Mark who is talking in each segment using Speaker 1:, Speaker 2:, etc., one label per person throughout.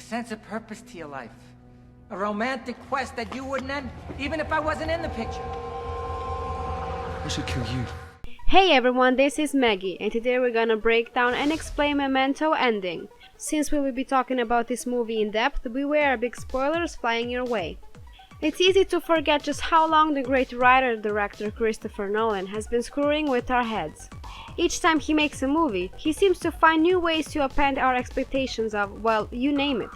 Speaker 1: A sense of purpose to your life. A romantic quest that you wouldn't end even if I wasn't in the picture.
Speaker 2: I should kill you.
Speaker 3: Hey everyone, this is Maggie, and today we're gonna break down and explain Memento Ending. Since we will be talking about this movie in depth, beware big spoilers flying your way. It's easy to forget just how long the great writer-director Christopher Nolan has been screwing with our heads. Each time he makes a movie, he seems to find new ways to upend our expectations of, well, you name it.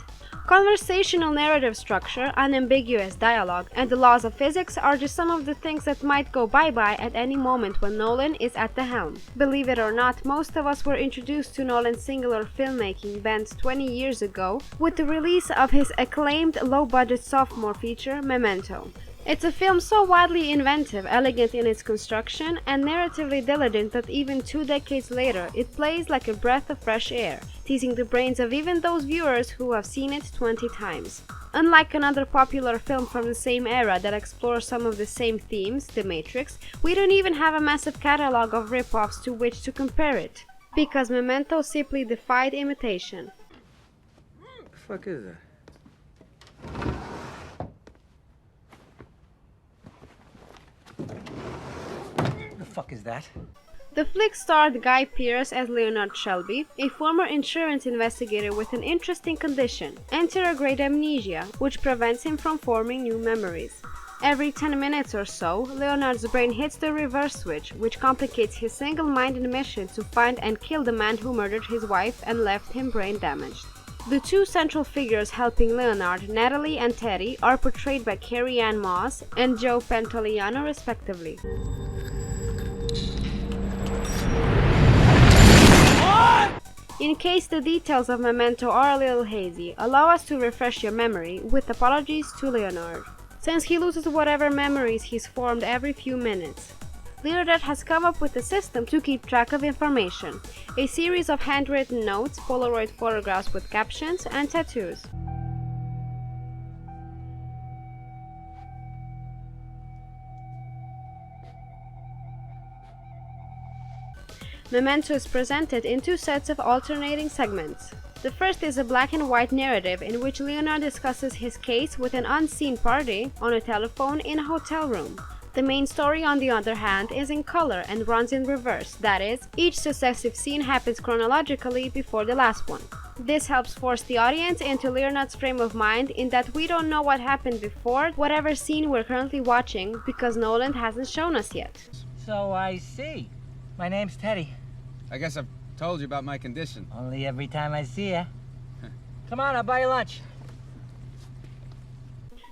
Speaker 3: Conversational narrative structure, unambiguous dialogue, and the laws of physics are just some of the things that might go bye-bye at any moment when Nolan is at the helm. Believe it or not, most of us were introduced to Nolan's singular filmmaking bent 20 years ago with the release of his acclaimed low-budget sophomore feature, Memento. It's a film so widely inventive, elegant in its construction, and narratively diligent that even 2 decades later, it plays like a breath of fresh air, teasing the brains of even those viewers who have seen it 20 times. Unlike another popular film from the same era that explores some of the same themes, The Matrix, we don't even have a massive catalog of rip-offs to which to compare it, because Memento simply defied imitation.
Speaker 1: What the fuck is that? What the fuck is that?
Speaker 3: The flick starred Guy Pearce as Leonard Shelby, a former insurance investigator with an interesting condition, anterograde amnesia, which prevents him from forming new memories. Every 10 minutes or so, Leonard's brain hits the reverse switch, which complicates his single-minded mission to find and kill the man who murdered his wife and left him brain damaged. The 2 central figures helping Leonard, Natalie and Teddy, are portrayed by Carrie-Anne and Joe Pantoliano respectively. In case the details of Memento are a little hazy, allow us to refresh your memory, with apologies to Leonard, since he loses whatever memories he's formed every few minutes. Leonard has come up with a system to keep track of information, a series of handwritten notes, Polaroid photographs with captions, and tattoos. Memento is presented in 2 sets of alternating segments. The first is a black and white narrative in which Leonard discusses his case with an unseen party on a telephone in a hotel room. The main story, on the other hand, is in color and runs in reverse, that is, each successive scene happens chronologically before the last one. This helps force the audience into Leonard's frame of mind in that we don't know what happened before whatever scene we're currently watching because Nolan hasn't shown us yet.
Speaker 1: So I see. My name's Teddy.
Speaker 2: I guess I've told you about my condition.
Speaker 1: Only every time I see ya. Come on, I'll buy you lunch.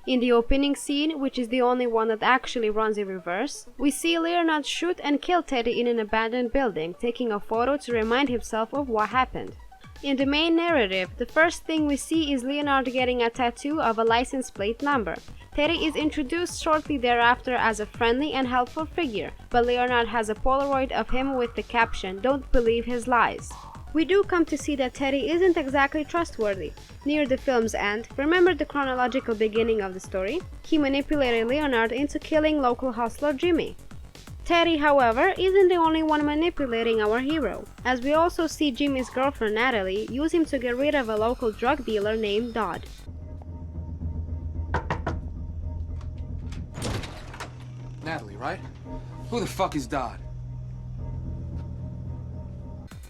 Speaker 3: In the opening scene, which is the only one that actually runs in reverse, we see Leonard shoot and kill Teddy in an abandoned building, taking a photo to remind himself of what happened. In the main narrative, the first thing we see is Leonard getting a tattoo of a license plate number. Teddy is introduced shortly thereafter as a friendly and helpful figure, but Leonard has a Polaroid of him with the caption, "Don't believe his lies." We do come to see that Teddy isn't exactly trustworthy. Near the film's end, remember the chronological beginning of the story? He manipulated Leonard into killing local hustler Jimmy. Teddy, however, isn't the only one manipulating our hero, as we also see Jimmy's girlfriend Natalie use him to get rid of a local drug dealer named Dodd.
Speaker 2: Natalie, right? Who the fuck is Dodd?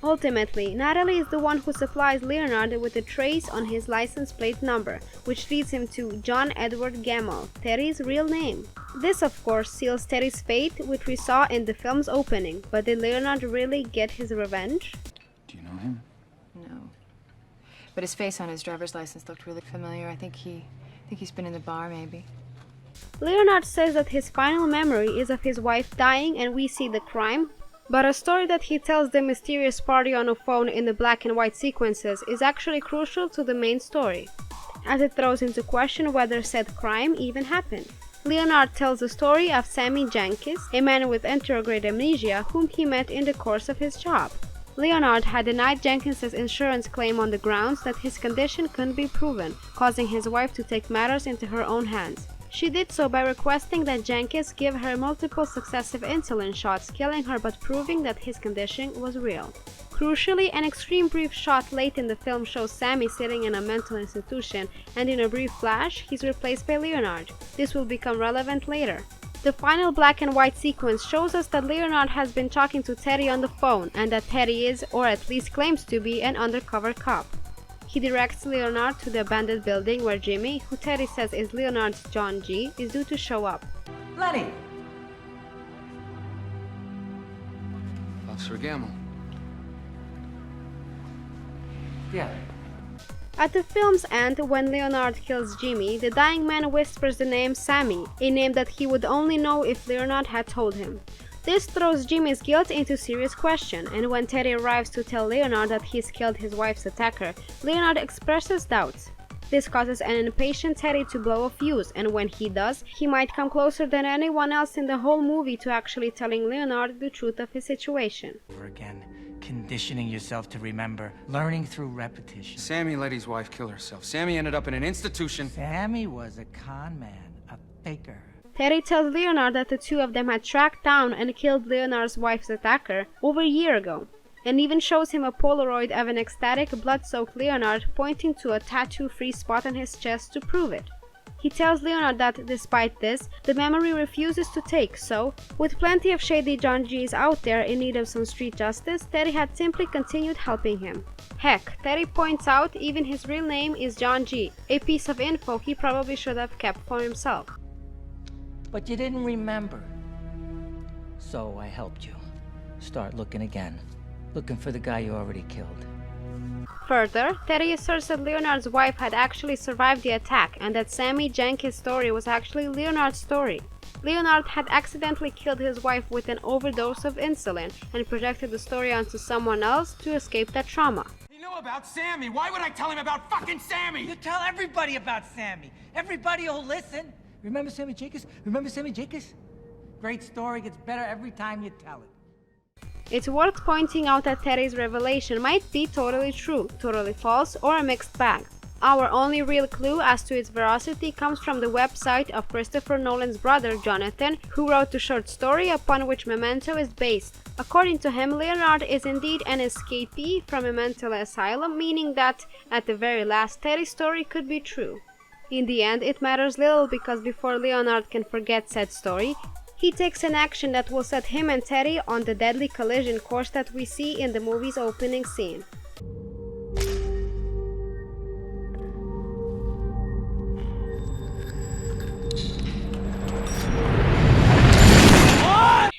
Speaker 3: Ultimately, Natalie is the one who supplies Leonard with a trace on his license plate number, which leads him to John Edward Gamble, Teddy's real name. This, of course, seals Teddy's fate, which we saw in the film's opening, but did Leonard really get his revenge?
Speaker 2: Do you know him?
Speaker 4: No. But his face on his driver's license looked really familiar. I think he's been in the bar, maybe.
Speaker 3: Leonard says that his final memory is of his wife dying and we see the crime, but a story that he tells the mysterious party on a phone in the black and white sequences is actually crucial to the main story, as it throws into question whether said crime even happened. Leonard tells the story of Sammy Jenkins, a man with anterograde amnesia whom he met in the course of his job. Leonard had denied Jenkins's insurance claim on the grounds that his condition couldn't be proven, causing his wife to take matters into her own hands. She did so by requesting that Jenkins give her multiple successive insulin shots, killing her but proving that his condition was real. Crucially, an extreme brief shot late in the film shows Sammy sitting in a mental institution, and in a brief flash, he's replaced by Leonard. This will become relevant later. The final black and white sequence shows us that Leonard has been talking to Teddy on the phone, and that Teddy is, or at least claims to be, an undercover cop. He directs Leonard to the abandoned building where Jimmy, who Teddy says is Leonard's John G., is due to show up.
Speaker 1: Lenny!
Speaker 2: Officer Gamble.
Speaker 1: Yeah.
Speaker 3: At the film's end, when Leonard kills Jimmy, the dying man whispers the name Sammy, a name that he would only know if Leonard had told him. This throws Jimmy's guilt into serious question, and when Teddy arrives to tell Leonard that he's killed his wife's attacker, Leonard expresses doubts. This causes an impatient Teddy to blow a fuse, and when he does, he might come closer than anyone else in the whole movie to actually telling Leonard the truth of his situation.
Speaker 1: Over again, conditioning yourself to remember, learning through repetition.
Speaker 2: Sammy let his wife kill herself. Sammy ended up in an institution.
Speaker 1: Sammy was a con man, a faker.
Speaker 3: Teddy tells Leonard that the two of them had tracked down and killed Leonard's wife's attacker over a year ago, and even shows him a Polaroid of an ecstatic, blood-soaked Leonard pointing to a tattoo-free spot on his chest to prove it. He tells Leonard that, despite this, the memory refuses to take, so, with plenty of shady John G's out there in need of some street justice, Teddy had simply continued helping him. Heck, Teddy points out even his real name is John G., a piece of info he probably should have kept for himself.
Speaker 1: But you didn't remember. So I helped you. Start looking again. Looking for the guy you already killed.
Speaker 3: Further, Teddy asserts that Leonard's wife had actually survived the attack and that Sammy Jenkins' story was actually Leonard's story. Leonard had accidentally killed his wife with an overdose of insulin and projected the story onto someone else to escape that trauma.
Speaker 2: He knew about Sammy. Why would I tell him about fucking Sammy?
Speaker 1: You tell everybody about Sammy. Everybody will listen. Remember Sammy Jenkins? Remember Sammy Jenkins? Great story, gets better every time you tell it.
Speaker 3: It's worth pointing out that Teddy's revelation might be totally true, totally false, or a mixed bag. Our only real clue as to its veracity comes from the website of Christopher Nolan's brother, Jonathan, who wrote the short story upon which Memento is based. According to him, Leonard is indeed an escapee from a mental asylum, meaning that, at the very last, Teddy's story could be true. In the end, it matters little because before Leonard can forget said story, he takes an action that will set him and Teddy on the deadly collision course that we see in the movie's opening scene.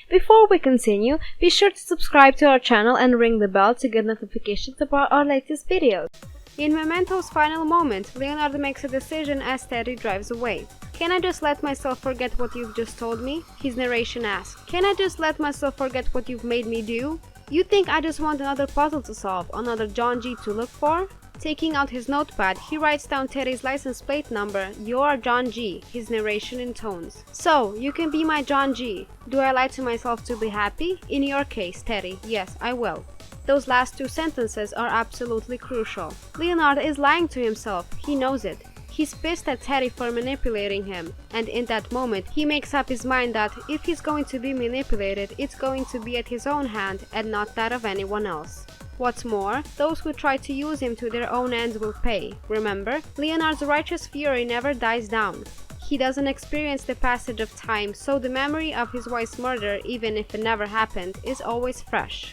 Speaker 3: Before we continue, be sure to subscribe to our channel and ring the bell to get notifications about our latest videos. In Memento's final moment, Leonard makes a decision as Teddy drives away. "Can I just let myself forget what you've just told me?" his narration asks. "Can I just let myself forget what you've made me do? You think I just want another puzzle to solve, another John G to look for?" Taking out his notepad, he writes down Teddy's license plate number, "You're John G," his narration intones. "So, you can be my John G. Do I lie to myself to be happy? In your case, Teddy, yes, I will." Those last two sentences are absolutely crucial. Leonard is lying to himself, he knows it. He's pissed at Teddy for manipulating him, and in that moment he makes up his mind that if he's going to be manipulated, it's going to be at his own hand and not that of anyone else. What's more, those who try to use him to their own ends will pay. Remember, Leonard's righteous fury never dies down. He doesn't experience the passage of time, so the memory of his wife's murder, even if it never happened, is always fresh.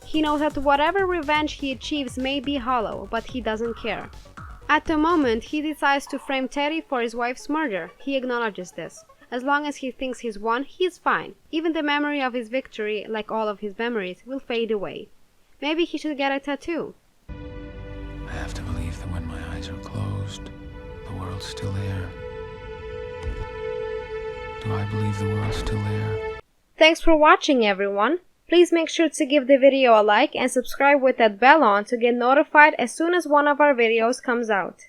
Speaker 3: He knows that whatever revenge he achieves may be hollow, but he doesn't care. At the moment, he decides to frame Teddy for his wife's murder. He acknowledges this. As long as he thinks he's won, he's fine. Even the memory of his victory, like all of his memories, will fade away. Maybe he should get a tattoo.
Speaker 5: I have to believe that when my eyes are closed, the world's still there. Do I believe the world's still there?
Speaker 3: Thanks for watching, everyone. Please make sure to give the video a like and subscribe with that bell on to get notified as soon as one of our videos comes out.